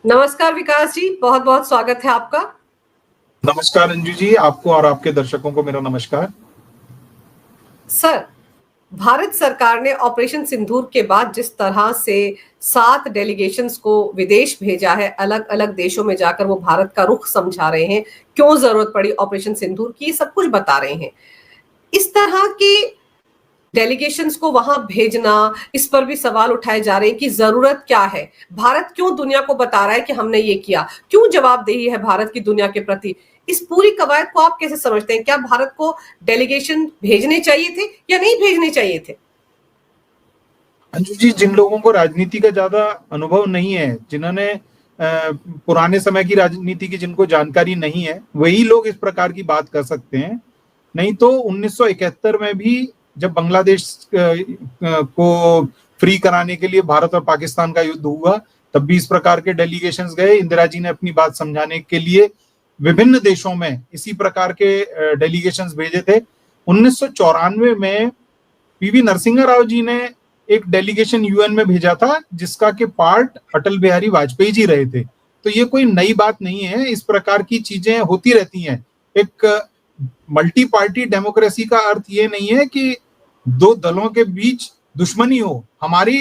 नमस्कार विकास जी, बहुत बहुत स्वागत है आपका। नमस्कार अंजू जी, आपको और आपके दर्शकों को मेरा नमस्कार। सर, भारत सरकार ने ऑपरेशन सिंदूर के बाद जिस तरह से 7 डेलीगेशंस को विदेश भेजा है, अलग अलग देशों में जाकर वो भारत का रुख समझा रहे हैं, क्यों जरूरत पड़ी ऑपरेशन सिंदूर की, सब कुछ बता रहे हैं। इस तरह के डेलीगेशंस को वहां भेजना, इस पर भी सवाल उठाए जा रहे हैं कि जरूरत क्या है। भारत क्यों दुनिया को बता रहा है कि हमने ये किया, क्यों जवाबदेही है भारत की दुनिया के प्रति। इस पूरी कवायद को आप कैसे समझते हैं? क्या भारत को डेलीगेशन भेजने चाहिए थे या नहीं भेजने चाहिए थे? अंजू जी, जिन लोगों को राजनीति का ज्यादा अनुभव नहीं है, जिन्होंने पुराने समय की राजनीति की जिनको जानकारी नहीं है, वही लोग इस प्रकार की बात कर सकते हैं। नहीं तो 1971 में भी जब बांग्लादेश को फ्री कराने के लिए भारत और पाकिस्तान का युद्ध हुआ, तब भी इस प्रकार के डेलीगेशंस गए। इंदिरा जी ने अपनी बात समझाने के लिए विभिन्न देशों में इसी प्रकार के डेलीगेशंस भेजे थे। 1994 में पीवी नरसिंह राव जी ने एक डेलीगेशन यूएन में भेजा था, जिसका के पार्ट अटल बिहारी वाजपेयी जी रहे थे। तो ये कोई नई बात नहीं है, इस प्रकार की चीजें होती रहती हैं। एक मल्टी पार्टी डेमोक्रेसी का अर्थ ये नहीं है कि दो दलों के बीच दुश्मनी हो। हमारी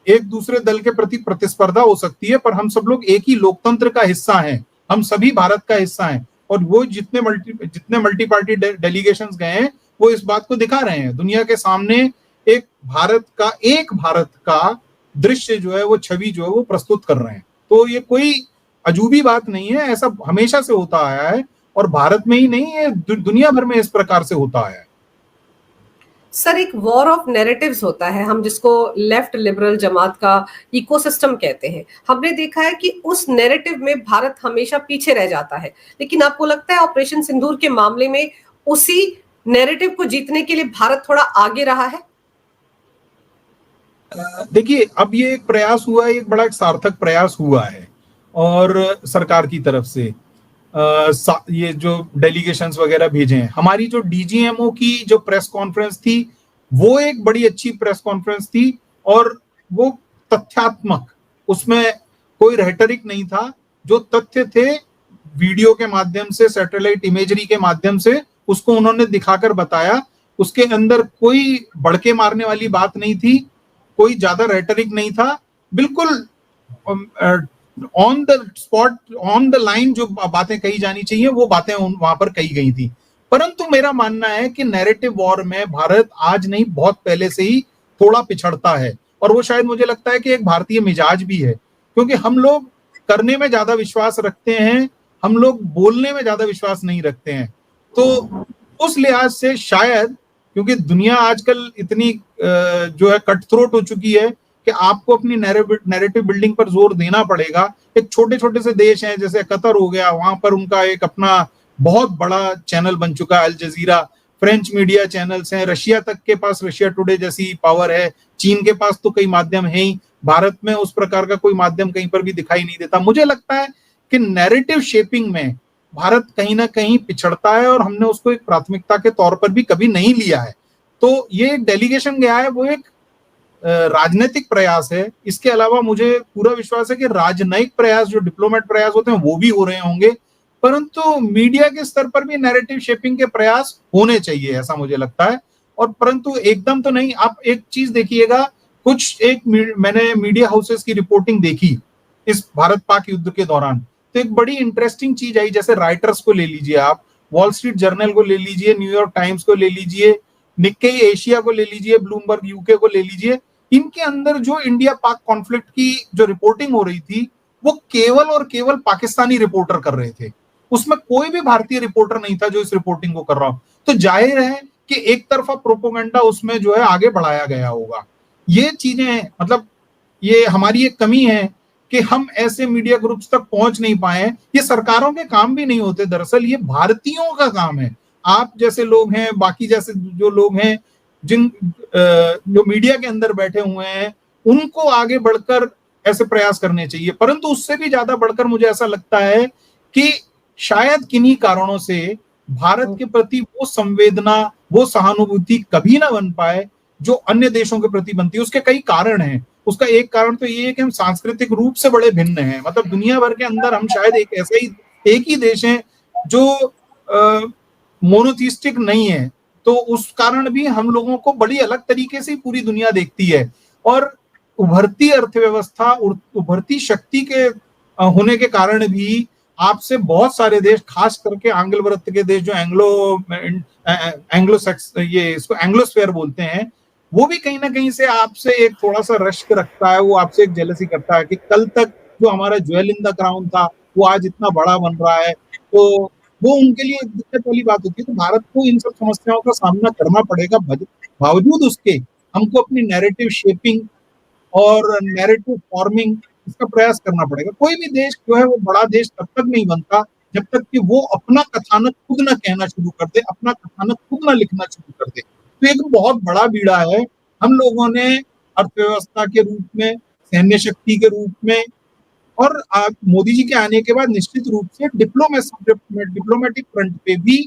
एक दूसरे दल के प्रति प्रतिस्पर्धा हो सकती है, पर हम सब लोग एक ही लोकतंत्र का हिस्सा हैं, हम सभी भारत का हिस्सा हैं। और वो जितने मल्टी पार्टी डेलीगेशंस गए हैं, वो इस बात को दिखा रहे हैं दुनिया के सामने। एक भारत का दृश्य जो है, वो छवि जो है, वो प्रस्तुत कर रहे हैं। तो ये कोई अजूबी बात नहीं है, ऐसा हमेशा से होता आया है, और भारत में ही नहीं, ये दुनिया भर में इस प्रकार से होता आया है। सर, एक वॉर ऑफ नैरेटिव्स होता है, हम जिसको लेफ्ट लिबरल जमात का इकोसिस्टम कहते हैं। हमने देखा है कि उस नैरेटिव में भारत हमेशा पीछे रह जाता है, लेकिन आपको लगता है ऑपरेशन सिंदूर के मामले में उसी नैरेटिव को जीतने के लिए भारत थोड़ा आगे रहा है? देखिए, अब ये एक प्रयास हुआ है, एक बड़ा सार्थक प्रयास हुआ है और सरकार की तरफ से ये जो डेलीगेशंस वगैरह भेजे हैं। हमारी जो डीजीएमओ की जो प्रेस कॉन्फ्रेंस थी, वो एक बड़ी अच्छी प्रेस कॉन्फ्रेंस थी, और वो तथ्यात्मक, उसमें कोई रेटरिक नहीं था। जो तथ्य थे, वीडियो के माध्यम से, सैटेलाइट इमेजरी के माध्यम से उसको उन्होंने दिखाकर बताया। उसके अंदर कोई भड़के मारने वाली बात नहीं थी, कोई ज्यादा रेटरिक नहीं था, बिल्कुल on the spot, on the line जो बातें कही जानी चाहिए वो बातें वहां पर कही गई थी। परंतु मेरा मानना है कि नैरेटिव वॉर में भारत आज नहीं, बहुत पहले से ही थोड़ा पिछड़ता है, और वो शायद मुझे लगता है कि एक भारतीय मिजाज भी है, क्योंकि हम लोग करने में ज्यादा विश्वास रखते हैं, हम लोग बोलने में ज्यादा विश्वास नहीं रखते हैं। तो उस लिहाज से शायद, क्योंकि दुनिया आजकल इतनी जो है कट थ्रोट हो चुकी है कि आपको अपनी नैरेटिव बिल्डिंग पर जोर देना पड़ेगा। एक छोटे छोटे से देश हैं, जैसे कतर हो गया, वहां पर उनका एक अपना बहुत बड़ा चैनल बन चुका है, अल जजीरा। फ्रेंच मीडिया चैनल्स हैं, रशिया तक के पास रशिया टुडे जैसी पावर है, चीन के पास तो कई माध्यम है ही। भारत में उस प्रकार का कोई माध्यम कहीं पर भी दिखाई नहीं देता। मुझे लगता है कि नैरेटिव शेपिंग में भारत कहीं ना कहीं पिछड़ता है, और हमने उसको एक प्राथमिकता के तौर पर भी कभी नहीं लिया है। तो ये एक डेलीगेशन गया है, वो एक राजनीतिक प्रयास है। इसके अलावा मुझे पूरा विश्वास है कि राजनयिक प्रयास, जो डिप्लोमेट प्रयास होते हैं, वो भी हो रहे होंगे। परंतु मीडिया के स्तर पर भी नैरेटिव शेपिंग के प्रयास होने चाहिए, ऐसा मुझे लगता है। और परंतु एकदम तो नहीं। आप एक चीज देखिएगा, मैंने मीडिया हाउसेस की रिपोर्टिंग देखी इस भारत पाक युद्ध के दौरान, तो एक बड़ी इंटरेस्टिंग चीज आई। जैसे राइटर्स को ले लीजिए आप, वॉल स्ट्रीट जर्नल को ले लीजिए, न्यूयॉर्क टाइम्स को ले लीजिए, निक्केई एशिया को ले लीजिए, ब्लूमबर्ग यूके को ले लीजिए। इनके अंदर जो इंडिया पाक कॉन्फ्लिक्ट की जो रिपोर्टिंग हो रही थी, वो केवल और केवल पाकिस्तानी रिपोर्टर कर रहे थे। उसमें कोई भी भारतीय रिपोर्टर नहीं था जो इस रिपोर्टिंग को कर रहा हो। तो जाहिर है कि एक तरफा प्रोपोगंडा उसमें जो है आगे बढ़ाया गया होगा। ये चीजें, मतलब ये हमारी एक कमी है कि हम ऐसे मीडिया ग्रुप्स तक पहुंच नहीं पाए। ये सरकारों के काम भी नहीं होते, दरअसल ये भारतीयों का काम है। आप जैसे लोग हैं, बाकी जैसे जो लोग हैं, जो मीडिया के अंदर बैठे हुए हैं, उनको आगे बढ़कर ऐसे प्रयास करने चाहिए। परंतु उससे भी ज्यादा बढ़कर मुझे ऐसा लगता है कि शायद किन्हीं कारणों से भारत के प्रति वो संवेदना, वो सहानुभूति कभी ना बन पाए जो अन्य देशों के प्रति बनती है। उसके कई कारण हैं। उसका एक कारण तो ये है कि हम सांस्कृतिक रूप से बड़े भिन्न हैं। मतलब दुनिया भर के अंदर हम शायद एक ही देश हैं जो मोनोथिस्टिक नहीं है, तो उस कारण भी हम लोगों को बड़ी अलग तरीके से पूरी दुनिया देखती है। और उभरती अर्थव्यवस्था, उभरती शक्ति के होने के कारण भी आपसे बहुत सारे देश, खास करके आंग्ल वृत्त के देश जो इसको एंग्लोस्फेयर बोलते हैं, वो भी कहीं ना कहीं से आपसे एक थोड़ा सा रश्क रखता है, वो आपसे एक जेलसी करता है कि कल तक जो हमारा ज्वेल इन द क्राउन था वो आज इतना बड़ा बन रहा है। तो वो उनके लिए एक दिक्कत वाली बात होती है। तो भारत को इन सब समस्याओं का सामना करना पड़ेगा, बावजूद उसके हमको अपनी नैरेटिव शेपिंग और नैरेटिव फॉर्मिंग इसका प्रयास करना पड़ेगा। कोई भी देश जो है वो बड़ा देश तब तक नहीं बनता जब तक कि वो अपना कथानक खुद ना कहना शुरू कर दे, अपना कथानक खुद ना लिखना शुरू कर दे। तो एक बहुत बड़ा बीड़ा है। हम लोगों ने अर्थव्यवस्था के रूप में, सैन्य शक्ति के रूप में, और मोदी जी के आने के बाद निश्चित रूप से डिप्लोमेटिक फ्रंट पे भी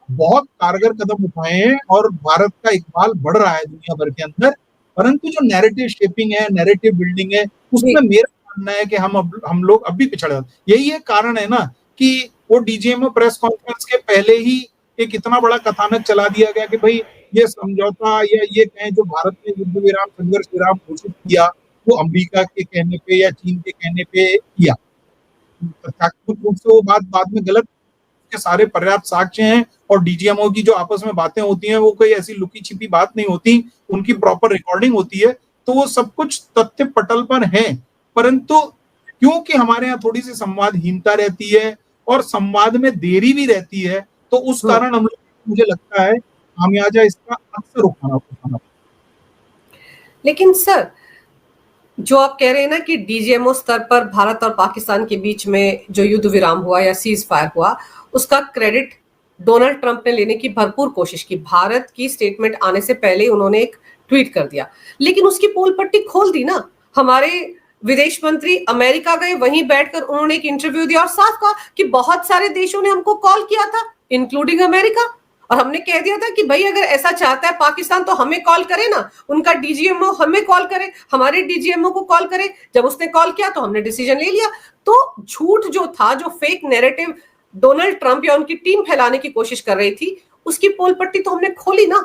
बहुत कारगर कदम उठाए हैं और भारत का इकबाल बढ़ रहा है दुनिया भर के अंदर। परंतु जो नैरेटिव शेपिंग है, नैरेटिव बिल्डिंग है, उसमें मेरा मानना है कि हम लोग अब भी पिछड़े। यही एक कारण है ना कि वो डीजीएमओ प्रेस कॉन्फ्रेंस के पहले ही एक इतना बड़ा कथानक चला दिया गया कि भाई ये समझौता या ये कहें जो भारत ने युद्ध विराम, संघर्ष विराम घोषित किया, वो अमेरिका के कहने पे या चीन के कहने पे किया। तथ्यात्मक रूप से वो बात बाद में गलत के सारे पर्याप्त साक्ष्य हैं, और डीजीएमओ की जो आपस में बातें होती हैं वो कोई ऐसी लुकी छिपी बात नहीं होती, उनकी प्रॉपर रिकॉर्डिंग होती है। तो वो सब कुछ तथ्य पटल पर है। परंतु क्योंकि हमारे यहाँ थोड़ी सी संवादहीनता रहती है और संवाद में देरी भी रहती है, तो उस कारण हम लोग, मुझे लगता है, खामियाजा इसका अक्सर उठाना। लेकिन सर, जो आप कह रहे हैं ना कि डीजीएमओ स्तर पर भारत और पाकिस्तान के बीच में जो युद्ध विराम हुआ या सीज फायर हुआ, उसका क्रेडिट डोनाल्ड ट्रंप ने लेने की भरपूर कोशिश की। भारत की स्टेटमेंट आने से पहले उन्होंने एक ट्वीट कर दिया, लेकिन उसकी पोल पट्टी खोल दी ना। हमारे विदेश मंत्री अमेरिका गए, वहीं बैठकर उन्होंने एक इंटरव्यू दिया और साफ कहा कि बहुत सारे देशों ने हमको कॉल किया था, इंक्लूडिंग अमेरिका, और हमने कह दिया था कि भाई अगर ऐसा चाहता है पाकिस्तान तो हमें कॉल करे ना, उनका डीजीएमओ हमें कॉल करे, हमारे डीजीएमओ को कॉल करे। जब उसने कॉल किया तो हमने डिसीजन ले लिया। तो झूठ जो था, जो फेक नैरेटिव डोनाल्ड ट्रंप या उनकी टीम फैलाने की कोशिश कर रही थी, उसकी पोल पट्टी तो हमने खोली ना।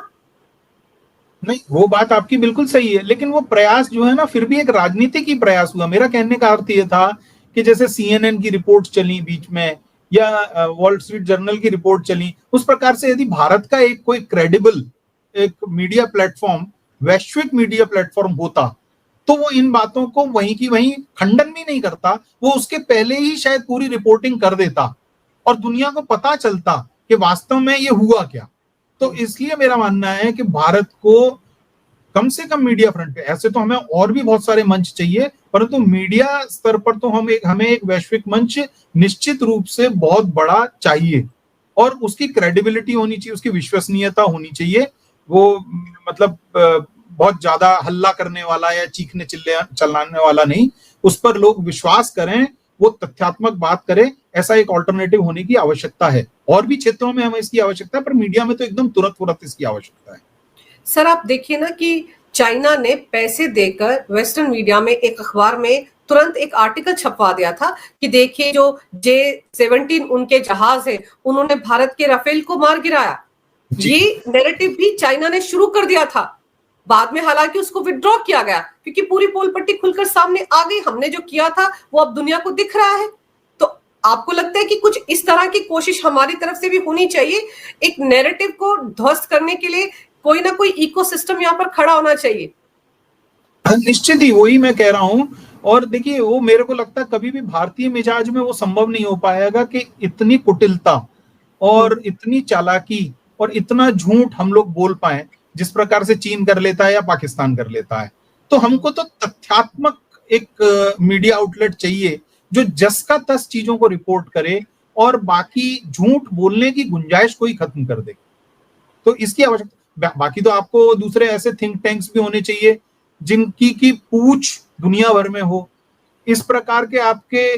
नहीं, वो बात आपकी बिल्कुल सही है, लेकिन वो प्रयास जो है ना, फिर भी एक राजनीतिक ही प्रयास हुआ। मेरा कहने का अर्थ ये था कि जैसे सीएनएन की रिपोर्ट चली बीच में या वॉल स्ट्रीट जर्नल की रिपोर्ट चली, उस प्रकार से यदि भारत का एक कोई क्रेडिबल एक मीडिया प्लेटफॉर्म, वैश्विक मीडिया प्लेटफॉर्म होता, तो वो इन बातों को वहीं की वहीं खंडन भी नहीं करता, वो उसके पहले ही शायद पूरी रिपोर्टिंग कर देता और दुनिया को पता चलता कि वास्तव में ये हुआ क्या। तो इसलिए मेरा मानना है कि भारत को कम से कम मीडिया फ्रंट पे, ऐसे तो हमें और भी बहुत सारे मंच चाहिए, परंतु मीडिया स्तर पर तो हमें एक वैश्विक मंच निश्चित रूप से बहुत बड़ा चाहिए, और उसकी क्रेडिबिलिटी होनी चाहिए, उसकी विश्वसनीयता होनी चाहिए। वो मतलब बहुत ज्यादा हल्ला करने वाला या चीखने चिल्लाने वाला नहीं, उस पर लोग विश्वास करें, वो तथ्यात्मक बात करें, ऐसा एक ऑल्टरनेटिव होने की आवश्यकता है। और भी क्षेत्रों में हमें इसकी आवश्यकता है, पर मीडिया में तो एकदम तुरंत इसकी आवश्यकता है। सर, आप देखिए ना कि चाइना ने पैसे देकर वेस्टर्न मीडिया में, एक अखबार में तुरंत एक आर्टिकल छपवा दिया था कि देखिए जो J-17 उनके जहाज है, उन्होंने भारत के राफेल को मार गिराया। ये नैरेटिव भी चाइना ने शुरू कर दिया था। बाद में हालांकि उसको विड्रॉ किया गया, क्योंकि पूरी पोल पट्टी खुलकर सामने आ गई। हमने जो किया था वो अब दुनिया को दिख रहा है। तो आपको लगता है कि कुछ इस तरह की कोशिश हमारी तरफ से भी होनी चाहिए? एक नैरेटिव को ध्वस्त करने के लिए कोई ना कोई इकोसिस्टम यहाँ पर खड़ा होना चाहिए। निश्चित ही, वही मैं कह रहा हूं। और देखिए, वो मेरे को लगता है कभी भी भारतीय मिजाज में वो संभव नहीं हो पाएगा कि इतनी कुटिलता और इतनी चालाकी और इतना झूठ हम लोग बोल पाए, जिस प्रकार से चीन कर लेता है या पाकिस्तान कर लेता है। तो हमको तो तथ्यात्मक एक मीडिया आउटलेट चाहिए जो जस का तस चीजों को रिपोर्ट करे और बाकी झूठ बोलने की गुंजाइश को ही खत्म कर दे। तो इसकी आवश्यकता। बाकी तो आपको दूसरे ऐसे थिंक टैंक्स भी होने चाहिए जिनकी की पूछ दुनिया भर में हो। इस प्रकार के आपके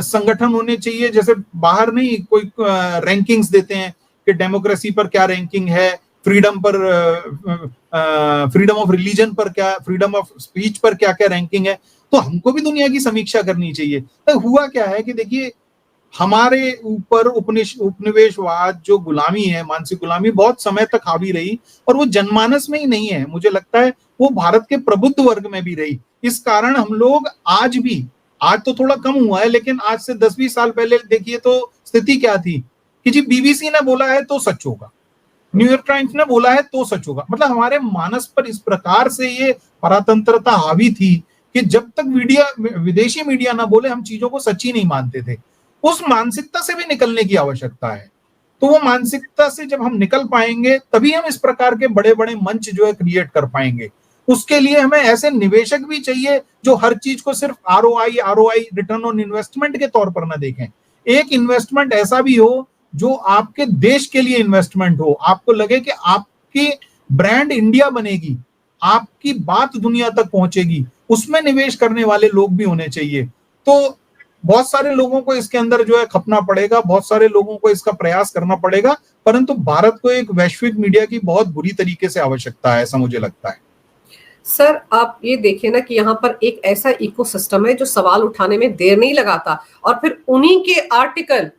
संगठन होने चाहिए, जैसे बाहर नहीं कोई रैंकिंग्स देते हैं कि डेमोक्रेसी पर क्या रैंकिंग है, फ्रीडम पर, फ्रीडम ऑफ रिलीजन पर क्या, फ्रीडम ऑफ स्पीच पर क्या क्या रैंकिंग है। तो हमको भी दुनिया की समीक्षा करनी चाहिए। तो हुआ क्या है कि देखिए, हमारे ऊपर उपनिवेशवाद जो गुलामी है, मानसिक गुलामी, बहुत समय तक हावी रही, और वो जनमानस में ही नहीं है, मुझे लगता है वो भारत के प्रबुद्ध वर्ग में भी रही। इस कारण हम लोग आज भी, आज तो थोड़ा कम हुआ है, लेकिन आज से 10-20 साल पहले देखिए तो स्थिति क्या थी कि जी बीबीसी ने बोला है तो सच होगा, न्यूयॉर्क टाइम्स ने बोला है तो सच होगा। मतलब हमारे मानस पर इस प्रकार से ये परतंत्रता हावी थी कि जब तक मीडिया, विदेशी मीडिया ना बोले, हम चीजों को सच्ची नहीं मानते थे। उस मानसिकता से भी निकलने की आवश्यकता है। तो वो मानसिकता से जब हम निकल पाएंगे तभी हम इस प्रकार के बड़े बड़े मंच जो है क्रिएट कर पाएंगे। उसके लिए हमें ऐसे निवेशक भी चाहिए जो हर चीज को सिर्फ आरओआई, रिटर्न ऑन इन्वेस्टमेंट के तौर पर ना देखें। एक इन्वेस्टमेंट ऐसा भी हो जो आपके देश के लिए इन्वेस्टमेंट हो, आपको लगे कि आपकी ब्रांड इंडिया बनेगी, आपकी बात दुनिया तक पहुंचेगी, उसमें निवेश करने वाले लोग भी होने चाहिए। तो बहुत सारे लोगों को इसके अंदर जो है खपना पड़ेगा, बहुत सारे लोगों को इसका प्रयास करना पड़ेगा, परंतु भारत को एक वैश्विक मीडिया की बहुत बुरी तरीके से आवश्यकता है, ऐसा मुझे लगता है। सर आप ये देखिए ना कि यहाँ पर एक ऐसा इकोसिस्टम है जो सवाल उठाने में देर नहीं लगाता, और फिर उन्हीं के आर्टिकल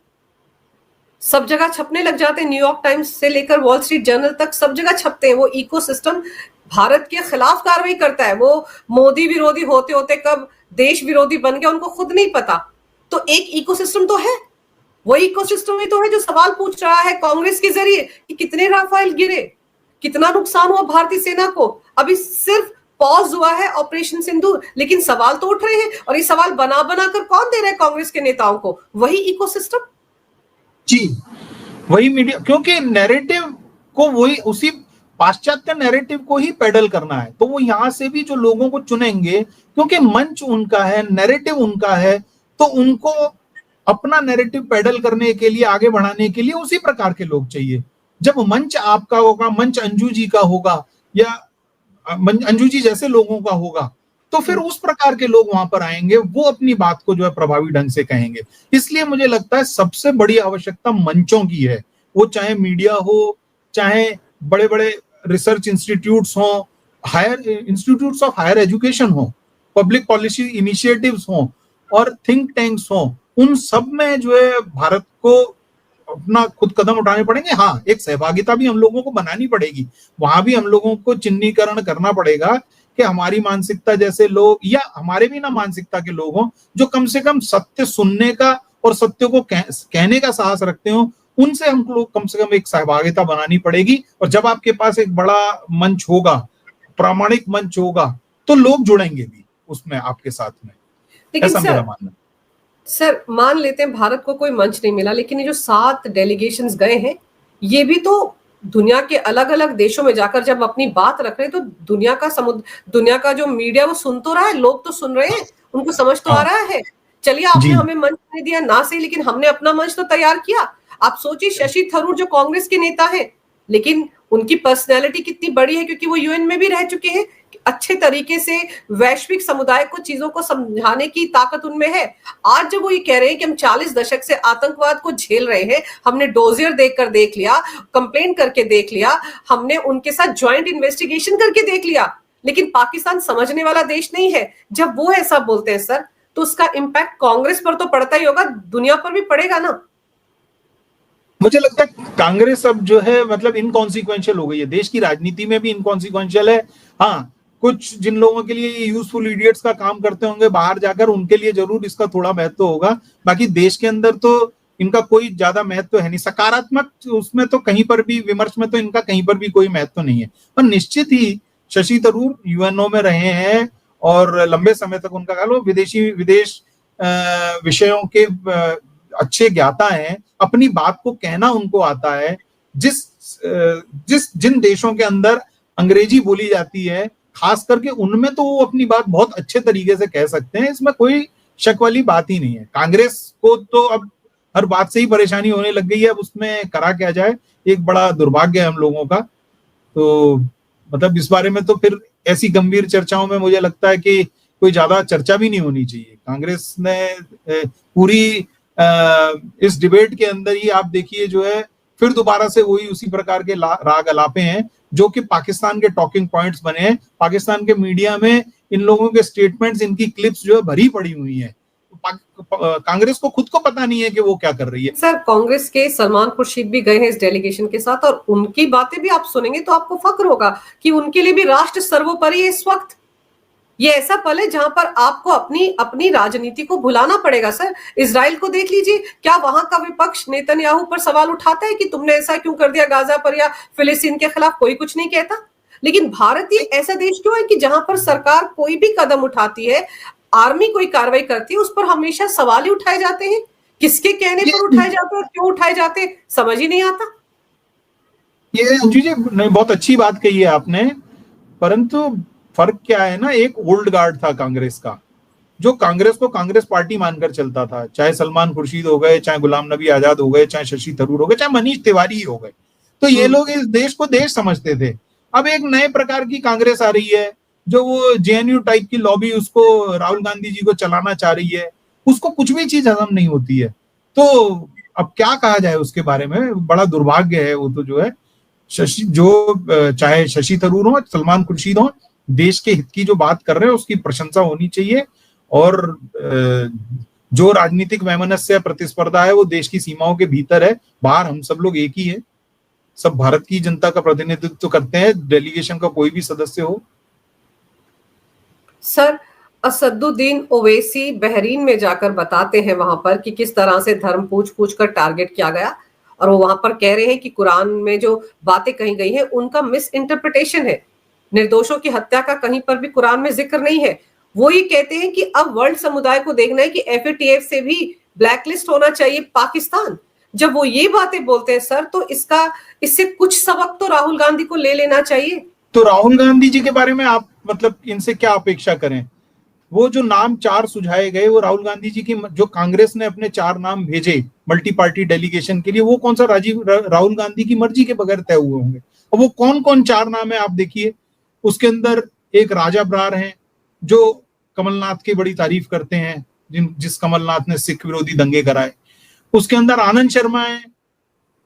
सब जगह छपने लग जाते हैं। न्यूयॉर्क टाइम्स से लेकर वॉल स्ट्रीट जर्नल तक सब जगह छपते हैं। वो इकोसिस्टम भारत के खिलाफ कार्रवाई करता है। वो मोदी विरोधी होते होते कब देश विरोधी बन गया उनको खुद नहीं पता। तो एक इकोसिस्टम तो है, वही इकोसिस्टम ही तो है जो सवाल पूछ रहा है कांग्रेस के जरिए कि कितने राफेल गिरे, कितना नुकसान हुआ भारतीय सेना को। अभी सिर्फ पॉज हुआ है ऑपरेशन सिंदूर, लेकिन सवाल तो उठ रहे हैं, और ये सवाल बना बना कर कौन दे रहा है कांग्रेस के नेताओं को? वही इकोसिस्टम। जी, वही मीडिया, क्योंकि नैरेटिव को वही, उसी पाश्चात्य नैरेटिव को ही पेडल करना है। तो वो यहां से भी जो लोगों को चुनेंगे, क्योंकि मंच उनका है, नैरेटिव उनका है, तो उनको अपना नैरेटिव पेडल करने के लिए, आगे बढ़ाने के लिए उसी प्रकार के लोग चाहिए। जब मंच आपका होगा, मंच अंजू जी का होगा या अंजू जी जैसे लोगों का होगा, तो फिर उस प्रकार के लोग वहां पर आएंगे, वो अपनी बात को जो है प्रभावी ढंग से कहेंगे। इसलिए मुझे लगता है सबसे बड़ी आवश्यकता मंचों की है, वो चाहे मीडिया हो, चाहे बड़े बड़े रिसर्च इंस्टीट्यूट्स हो, higher institutes of higher education हो, पब्लिक पॉलिसी इनिशिएटिव्स हो, और थिंक टैंक्स हो। उन सब में जो है भारत को अपना खुद कदम उठाने पड़ेंगे। हाँ, एक सहभागिता भी हम लोगों को बनानी पड़ेगी, वहां भी हम लोगों को चिन्हीकरण करना पड़ेगा कि हमारी मानसिकता जैसे लोग, या हमारे भी ना मानसिकता के लोग हों, जो कम से कम सत्य सुनने का और सत्य को कहने का साहस रखते हो। उनसे हम लोग कम से कम एक सहभागिता बनानी पड़ेगी। और जब आपके पास एक बड़ा मंच होगा, प्रामाणिक मंच होगा, तो लोग जुड़ेंगे भी उसमें आपके साथ में, ऐसा मेरा मानना है। सर मान लेते हैं भारत को कोई मंच नहीं मिला, लेकिन ये जो 7 डेलीगेशंस गए हैं, ये भी तो दुनिया के अलग अलग देशों में जाकर जब अपनी बात रख रहे हैं, तो दुनिया का जो मीडिया वो सुन तो रहा है, लोग तो सुन रहे हैं, उनको समझ तो आ रहा है। चलिए आपने हमें मंच नहीं दिया ना सही, लेकिन हमने अपना मंच तो तैयार किया। आप सोचिए शशि थरूर जो कांग्रेस के नेता है, लेकिन उनकी पर्सनैलिटी कितनी बड़ी है, क्योंकि वो यूएन में भी रह चुके हैं। अच्छे तरीके से वैश्विक समुदाय को चीजों को समझाने की ताकत उनमें है। आज जब वो ये कह रहे हैं कि हम 40 दशक से आतंकवाद को झेल रहे हैं, हमने डोजियर देखकर देख लिया, कंप्लेन करके देख लिया, हमने उनके साथ ज्वाइंट इन्वेस्टिगेशन करके देख लिया, लेकिन पाकिस्तान समझने वाला देश नहीं है। जब वो ऐसा बोलते हैं सर, तो उसका इम्पैक्ट कांग्रेस पर तो पड़ता ही होगा, दुनिया पर भी पड़ेगा ना। मुझे लगता है कांग्रेस अब जो है मतलब इनकॉन्सिक्वेंशियल हो गई है, देश की राजनीति में भी इनकॉन्सिक्वेंशियल है। हाँ, कुछ जिन लोगों के लिए यूजफुल इडियट्स का काम करते होंगे बाहर जाकर, उनके लिए जरूर इसका थोड़ा महत्व होगा। बाकी देश के अंदर तो इनका कोई ज्यादा महत्व है नहीं। सकारात्मक उसमें तो कहीं पर भी, विमर्श में तो इनका कहीं पर भी कोई महत्व नहीं है। पर निश्चित ही शशि थरूर यूएनओ में रहे हैं और लंबे समय तक उनका लो विदेश विषयों के अच्छे ज्ञाता हैं, अपनी बात को कहना उनको आता है। जिन देशों के अंदर अंग्रेजी बोली जाती है, खास करके उनमें तो वो अपनी बात बहुत अच्छे तरीके से कह सकते हैं, इसमें कोई शक वाली बात ही नहीं है। कांग्रेस को तो अब हर बात से ही परेशानी होने लग गई है, अब उसमें करा क्या जाए, एक बड़ा दुर्भाग्य है हम लोगों का। तो मतलब इस बारे में तो फिर ऐसी गंभीर चर्चाओं में मुझे लगता है कि कोई ज्यादा चर्चा भी नहीं होनी चाहिए। कांग्रेस ने पूरी इस डिबेट के अंदर ही आप देखिए जो है फिर दोबारा से वही उसी प्रकार के राग अलापे हैं जो कि पाकिस्तान के टॉकिंग पॉइंट्स बने हैं। पाकिस्तान के मीडिया में इन लोगों के स्टेटमेंट्स, इनकी क्लिप्स जो है भरी पड़ी हुई हैं। कांग्रेस को खुद को पता नहीं है कि वो क्या कर रही है। सर, कांग्रेस के सलमान खुर्शीद भी गए हैं इस डेलीगेशन के साथ, और उनकी बातें भी आप सुनेंगे तो आपको फक्र होगा कि उनके लिए भी राष्ट्र सर्वोपरि है इस वक्त। ये ऐसा पल है जहां पर आपको अपनी अपनी राजनीति को भुलाना पड़ेगा। सर, इजराइल को देख लीजिए, क्या वहां का विपक्ष नेतन्याहू पर सवाल उठाता है कि तुमने ऐसा क्यों कर दिया गाजा पर या फिलिस्तीन के खिलाफ? कोई कुछ नहीं कहता। लेकिन भारत ही ऐसा देश क्यों है कि जहां पर सरकार कोई भी कदम उठाती है, आर्मी कोई कार्रवाई करती है, उस पर हमेशा सवाल ही उठाए जाते हैं। किसके कहने पर उठाए जाते हैं और क्यों उठाए जाते हैं, समझ ही नहीं आता। ये अंजू जी ने बहुत अच्छी बात कही है आपने, परंतु फर्क क्या है ना, एक ओल्ड गार्ड था कांग्रेस का, जो कांग्रेस को कांग्रेस पार्टी मानकर चलता था। चाहे सलमान खुर्शीद हो गए, चाहे गुलाम नबी आजाद हो गए, चाहे शशि थरूर हो गए, चाहे मनीष तिवारी हो गए, तो ये लोग इस देश को देश समझते थे। अब एक नए प्रकार की कांग्रेस आ रही है जो वो जेएनयू टाइप की लॉबी, उसको राहुल गांधी जी को चलाना चाह रही है, उसको कुछ भी चीज हजम नहीं होती है। तो अब क्या कहा जाए उसके बारे में, बड़ा दुर्भाग्य है। वो तो जो है चाहे शशि थरूर हो, सलमान खुर्शीद हो, देश के हित की जो बात कर रहे हैं उसकी प्रशंसा होनी चाहिए। और जो राजनीतिक वैमनस्य प्रतिस्पर्धा है वो देश की सीमाओं के भीतर है, बाहर हम सब लोग एक ही है, सब भारत की जनता का प्रतिनिधित्व करते हैं, डेलीगेशन का कोई भी सदस्य हो। सर, असदुद्दीन ओवैसी बहरीन में जाकर बताते हैं वहां पर कि किस तरह से धर्म पूछ पूछ कर टारगेट किया गया, और वो वहां पर कह रहे हैं कि कुरान में जो बातें कही गई हैं उनका मिस इंटरप्रिटेशन है, निर्दोषों की हत्या का कहीं पर भी कुरान में जिक्र नहीं है। वो ये कहते हैं कि अब वर्ल्ड समुदाय को देखना है कि एफएटीएफ से भी ब्लैकलिस्ट होना चाहिए पाकिस्तान। जब वो ये बातें बोलते हैं सर, तो इससे कुछ सबक तो राहुल गांधी को ले लेना चाहिए। तो राहुल गांधी जी के बारे में आप मतलब इनसे क्या अपेक्षा करें? वो जो नाम 4 सुझाए गए, वो राहुल गांधी जी की, जो कांग्रेस ने अपने 4 नाम भेजे मल्टी पार्टी डेलीगेशन के लिए, वो कौन सा राहुल गांधी की मर्जी के बगैर तय हुए होंगे? और वो कौन कौन 4 नाम है आप देखिए। उसके अंदर एक राजा बरार हैं जो कमलनाथ की बड़ी तारीफ करते हैं, जिस कमलनाथ ने सिख विरोधी दंगे कराए। उसके अंदर आनंद शर्मा है,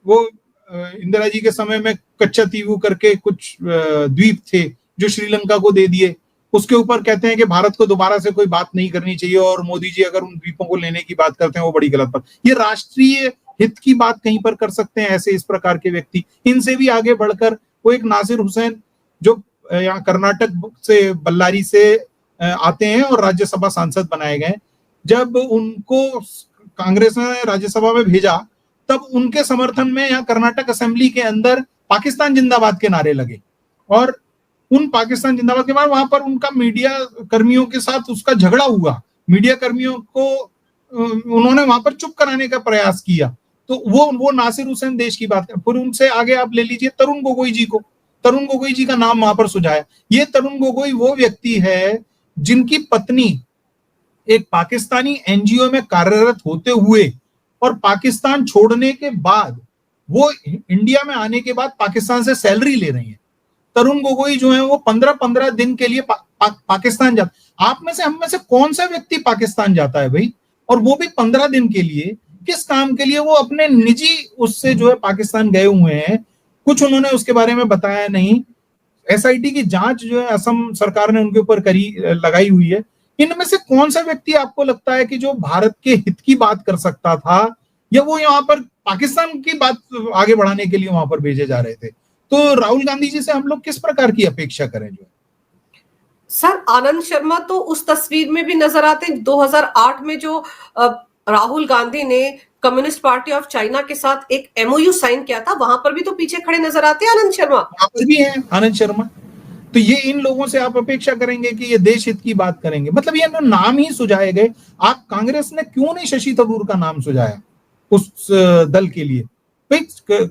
वो इंदिरा जी के समय में कच्चा तीवू करके कुछ द्वीप थे जो श्रीलंका को दे दिए। उसके ऊपर कहते हैं कि भारत को दोबारा से कोई बात नहीं करनी चाहिए, और मोदी जी अगर उन द्वीपों को लेने की बात करते हैं वो बड़ी गलत बात। ये राष्ट्रीय हित की बात कहीं पर कर सकते हैं ऐसे इस प्रकार के व्यक्ति? इनसे भी आगे बढ़कर वो एक नासिर हुसैन, जो यहाँ कर्नाटक से, बल्लारी से आते हैं और राज्यसभा सांसद बनाए गए, जब उनको कांग्रेस ने राज्यसभा में भेजा तब उनके समर्थन में यहाँ कर्नाटक असेंबली के अंदर पाकिस्तान जिंदाबाद के नारे लगे, और उन पाकिस्तान जिंदाबाद के बाद वहां पर उनका मीडिया कर्मियों के साथ उसका झगड़ा हुआ। मीडिया कर्मियों को उन्होंने वहां पर चुप कराने का प्रयास किया। तो वो नासिर हुसैन देश की बात कर। फिर उनसे आगे आप ले लीजिए तरुण गोगोई जी को, तरुण गोगोई जी का नाम वहां पर सुझाया। ये तरुण गोगोई वो व्यक्ति है जिनकी पत्नी एक पाकिस्तानी एनजीओ में कार्यरत होते हुए और पाकिस्तान छोड़ने के बाद, वो इंडिया में आने के बाद पाकिस्तान से सैलरी ले रही है। तरुण गोगोई जो है वो 15-15 दिन के लिए पाकिस्तान जाता। आप में से, हम में से कौन सा व्यक्ति पाकिस्तान जाता है भाई? और वो भी 15 दिन के लिए, किस काम के लिए? वो अपने निजी उससे जो है पाकिस्तान गए हुए हैं, कुछ उन्होंने उसके बारे में बताया नहीं। एसआईटी की जांच जो है असम सरकार ने उनके ऊपर लगाई हुई है। इनमें से कौन सा व्यक्ति आपको लगता है कि जो भारत के हित की बात कर सकता था, या वो यहाँ पर पाकिस्तान की बात आगे बढ़ाने के लिए वहां पर भेजे जा रहे थे? तो राहुल गांधी जी से हम लोग किस प्रकार की अपेक्षा करें? जो सर, आनंद शर्मा तो उस तस्वीर में भी नजर आते हैं 2008 में जो राहुल गांधी ने कम्युनिस्ट पार्टी ऑफ चाइना के साथ एक एमओयू साइन किया था, वहां पर भी तो पीछे खड़े नजर आते हैं आनंद शर्मा। वहां पर भी है आनंद शर्मा। तो ये इन लोगों से आप अपेक्षा करेंगे कि ये देश हित की बात करेंगे? मतलब ये नाम ही सुझाए गए। आप कांग्रेस ने क्यों नहीं शशि थरूर का नाम सुझाया उस दल के लिए? भाई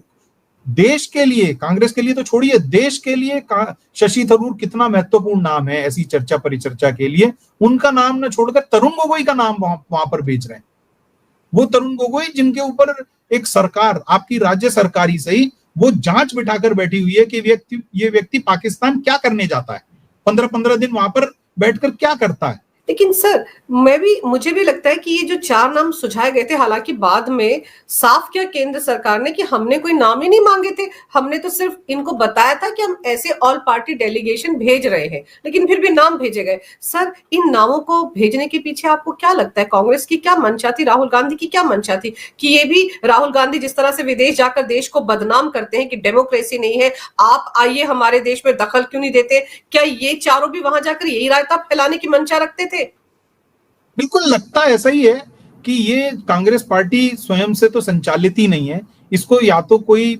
देश के लिए, कांग्रेस के लिए तो छोड़िए, देश के लिए शशि थरूर कितना महत्वपूर्ण नाम है ऐसी चर्चा परिचर्चा के लिए। उनका नाम न छोड़कर तरुण गोगोई का नाम वहां पर बेच रहे हैं। वो तरुण गोगोई जिनके ऊपर एक सरकार, आपकी राज्य सरकार ही सही, वो जांच बिठाकर बैठी हुई है कि ये व्यक्ति पाकिस्तान क्या करने जाता है, 15-15 दिन वहां पर बैठकर क्या करता है। लेकिन सर, मुझे भी लगता है कि ये जो 4 नाम सुझाए गए थे, हालाँकि बाद में साफ किया केंद्र सरकार ने कि हमने कोई नाम ही नहीं माँगे थे। हमने तो सिर्फ इनको बताया था कि हम ऐसे ऑल पार्टी डेलीगेशन भेज रहे हैं, लेकिन फिर भी नाम भेजे गए। सर, इन नामों को भेजने के पीछे आपको क्या लगता है? कांग्रेस की क्या मंशा थी? राहुल गांधी की क्या मंशा थी? कि ये भी राहुल गांधी जिस तरह से विदेश जाकर देश को बदनाम करते हैं कि डेमोक्रेसी नहीं है, आप आइए हमारे देश में दखल क्यों नहीं देते? क्या ये चारों भी वहां जाकर यही रायता फैलाने की मंशा रखते थे? बिल्कुल लगता ऐसा ही है कि ये कांग्रेस पार्टी स्वयं से तो संचालित ही नहीं है। इसको या तो कोई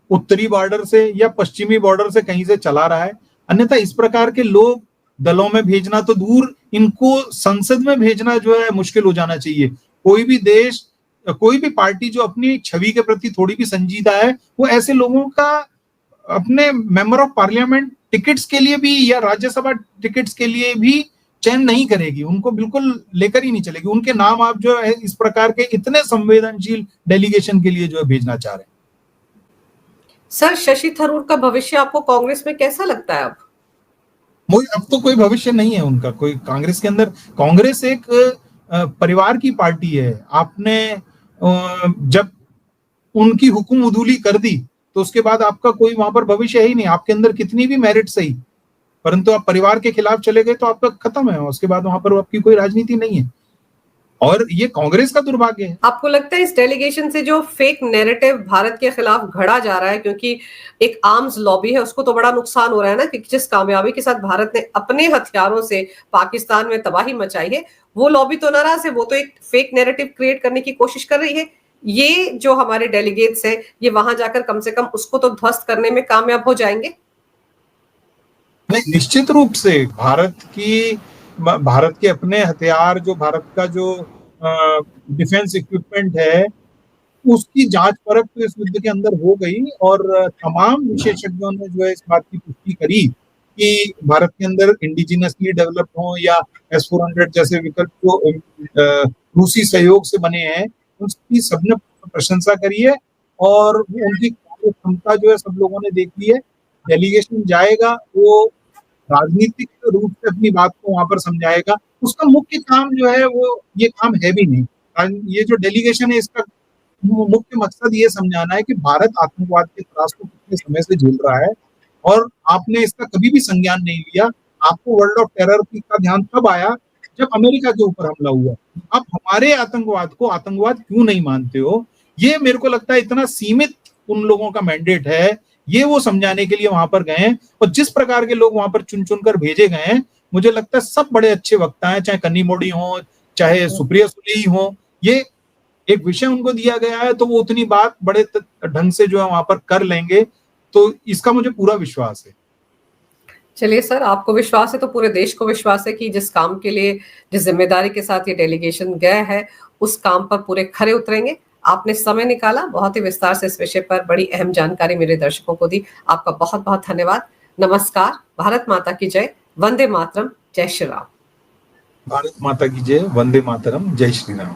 उत्तरी बॉर्डर से या पश्चिमी बॉर्डर से कहीं से चला रहा है, अन्यथा इस प्रकार के लोग दलों में भेजना तो दूर, इनको संसद में भेजना जो है मुश्किल हो जाना चाहिए। कोई भी देश, कोई भी पार्टी जो अपनी छवि के प्रति थोड़ी भी संजीदा है, वो ऐसे लोगों का अपने मेंबर ऑफ पार्लियामेंट टिकट्स के लिए भी या राज्यसभा टिकट्स के लिए भी चयन नहीं करेगी, उनको बिल्कुल लेकर ही नहीं चलेगी। उनके नाम आप जो है इस प्रकार के इतने संवेदनशील डेलीगेशन के लिए जो है भेजना चाह रहे हैं। सर, शशि थरूर का भविष्य आपको कांग्रेस में कैसा लगता है अब? अब तो कोई भविष्य नहीं है उनका, कोई कांग्रेस के अंदर। कांग्रेस एक परिवार की पार्टी है। आपने जब उनकी हुकुम उदूली कर दी तो उसके बाद आपका कोई वहां पर भविष्य ही नहीं। आपके अंदर कितनी भी मेरिट सही, परंतु आप परिवार के खिलाफ चले गए तो आपका खत्म है, उसके बाद वहां पर आपकी कोई राजनीति नहीं है, और ये कांग्रेस का दुर्भाग्य है। आपको लगता है इस डेलीगेशन से जो फेक नैरेटिव भारत के खिलाफ घड़ा जा रहा है, क्योंकि एक आर्म्स लॉबी है, उसको तो बड़ा नुकसान हो रहा है ना, कि जिस कामयाबी के साथ भारत ने अपने हथियारों से पाकिस्तान में तबाही मचाई है, वो लॉबी तो नाराज है, वो तो एक फेक नैरेटिव क्रिएट करने की कोशिश कर रही है। ये जो हमारे डेलीगेट्स हैं, ये वहां जाकर कम से कम उसको तो ध्वस्त करने में कामयाब हो जाएंगे। नहीं, निश्चित रूप से भारत के अपने हथियार, जो भारत का जो डिफेंस इक्विपमेंट है, उसकी जांच परख तो इस युद्ध के अंदर हो गई, और तमाम विशेषज्ञों ने जो है इस बात की पुष्टि करी कि भारत के अंदर इंडिजिनसली डेवलप हो या S-400 जैसे विकल्प जो रूसी सहयोग से बने हैं, उसकी सबने प्रशंसा करी है, और उनकी क्षमता जो है सब लोगों ने देख ली है। डेलीगेशन जाएगा, वो राजनीतिक रूप से अपनी बात को वहां पर समझाएगा। उसका मुख्य काम जो है वो ये काम है भी नहीं। ये जो डेलीगेशन है, इसका मुख्य मकसद ये समझाना है कि भारत आतंकवाद के त्रास को कितने समय से झेल रहा है, और आपने इसका कभी भी संज्ञान नहीं लिया। आपको वर्ल्ड ऑफ टेरर का ध्यान तब आया जब अमेरिका के ऊपर हमला हुआ। आप हमारे आतंकवाद को आतंकवाद क्यों नहीं मानते हो? ये मेरे को लगता है इतना सीमित उन लोगों का मैंडेट है, ये वो समझाने के लिए वहां पर गए हैं। और जिस प्रकार के लोग वहां पर चुन चुन कर भेजे गए हैं, मुझे लगता है सब बड़े अच्छे वक्ता हैं, चाहे कन्नी मोदी हो, चाहे सुप्रिया सुले हो। ये एक विषय उनको दिया गया है तो वो उतनी बात बड़े ढंग से जो है वहां पर कर लेंगे, तो इसका मुझे पूरा विश्वास है। चलिए सर, आपको विश्वास है तो पूरे देश को विश्वास है कि जिस काम के लिए, जिस जिम्मेदारी के साथ ये डेलीगेशन गया है, उस काम पर पूरे खरे उतरेंगे। आपने समय निकाला, बहुत ही विस्तार से इस विषय पर बड़ी अहम जानकारी मेरे दर्शकों को दी। आपका बहुत बहुत धन्यवाद। नमस्कार। भारत माता की जय। वंदे मातरम। जय श्री राम। भारत माता की जय। वंदे मातरम। जय श्री राम।